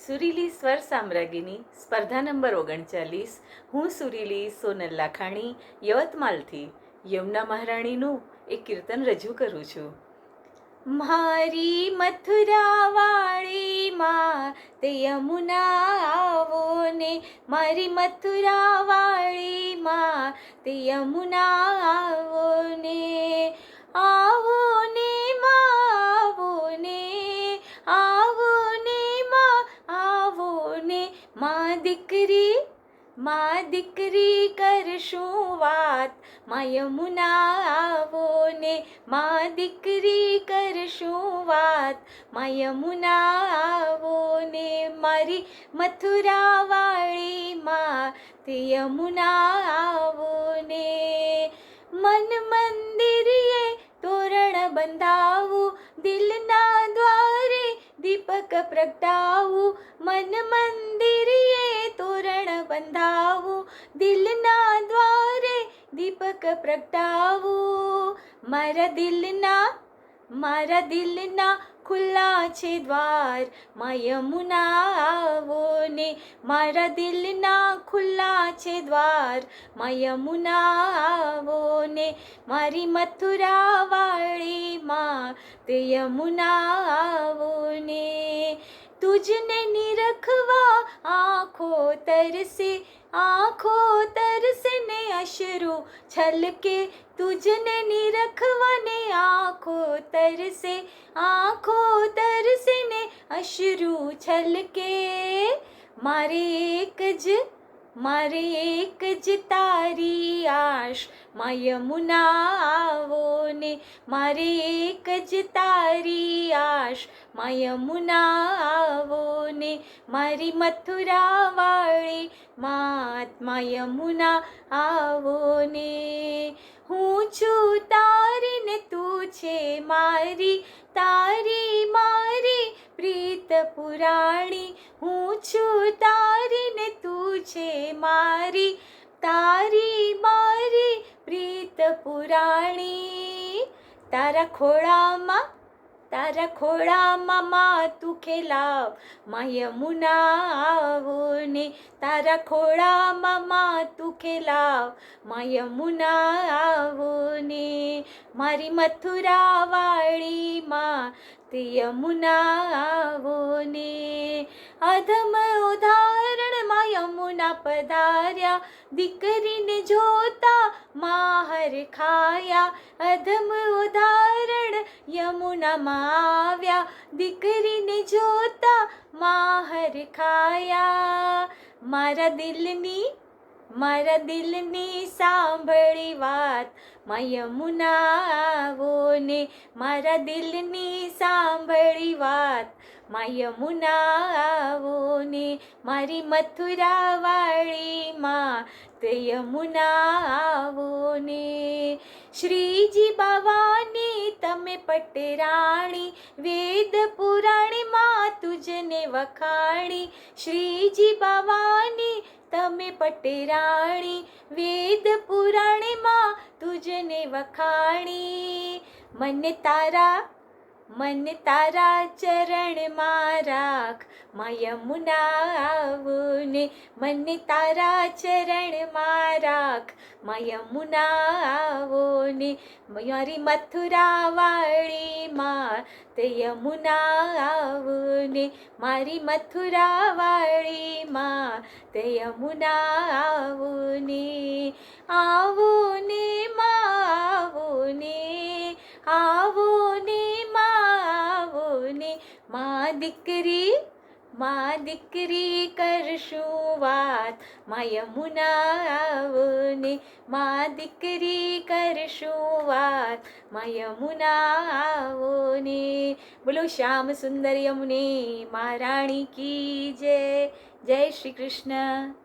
સુરીલી સ્વર સામ્રાજ્ઞીની સ્પર્ધા નંબર 39. હું સુરીલી સોનલ લાખાણી યવતમાલથી યમુના મહારાણીનું એક કીર્તન રજૂ કરું છું. મારી મથુરા વાળી માં તે યમુના આવો ને, મારી મથુરા વાળી માં તે યમુના આવો ને, આવો ને આવો ને, આવો ને આવો ને, માં દીકરી કરશું વાત, માં યમુના આવો ને, માં દીકરી કરશું વાત, માં યમુના આવો ને, મારી મથુરા વાળી માં તે યમુના આવો ને. મન મંદિરે તોરણ બંધાવું, દિલના દ્વારે દીપક પ્રગટાવું, મન મંદિરે તોરણ બંધાવું, દિલના દ્વારે દીપક પ્રગટાવું, મારા દિલના ખુલ્લા છે દ્વાર, માં યમુના આવો ને, મારા દિલના ખુલ્લા છે દ્વાર, માં યમુના આવો ને, મારી મથુરા વાળી માં તે યમુના આવો ને. તુજને નિરખવા આંખો તરસે ને અશ્રુ છલકે, તુજને નિરખવા ને આંખો તરસે ને અશ્રુ છલકે, મારે એક જ તારી આશ, માં યમુના આવો ને, મારે એક જ તારી આશ, માં યમુના આવો ને, મારી મથુરા વાળી માં યમુના આવો ને. હું છું તારી ને તું છે મારી, તારી મારી પ્રીત પુરાણી, હું છું તારી ને તું છે મારી, તારી મારી પ્રીત પુરાણી. તારા ખોળામાં માં તું ખેલાવ, માં યમુના આવો ને, તારા ખોળામાં માં તું ખેલાવ, માં યમુના આવો ને, મારી મથુરા વાળી માં તે યમુના આવો ને. અધમ ઉદાહરણ માં યમુના પધાર્યા, દીકરીને જોતા માં હરખાયા, અધમ ઉદાહરણ યમુનામાં આવ્યા, દીકરીને જોતા માં હરખાયા, મારા દિલની સાંભળી વાત, માં યમુના આવો ને, મારા દિલની સાંભળી વાત, માં યમુના આવો ને, મારી મથુરા વાળી માં તે યમુના આવો ને. શ્રીજી બાવાની તમે પટરાણી, વેદ પુરાણી માં તુજને વખાણી, શ્રીજી બાવાની તમે પટરાણી, વેદ પુરાણી માં તુજને વખાણી, મને તારા ચરણમાં રાખ, માં યમુના આવો ને, મને તારા ચરણમાં રાખ, માં યમુના આવો ને, મારી મથુરા વાળી માં તે યમુના આવો ને, મારી મથુરા વાળી માં તે યમુના આવો ને. આવો ને આવો ને, આવો ને આવો ને, માં દીકરી કરશું વાત, માં યમુના આવો ને, માં દીકરી કરશું વાત, માં યમુના આવો ને. બોલો શ્યામ સુંદર યમુને મહારાણી કી જય. જય શ્રી કૃષ્ણ.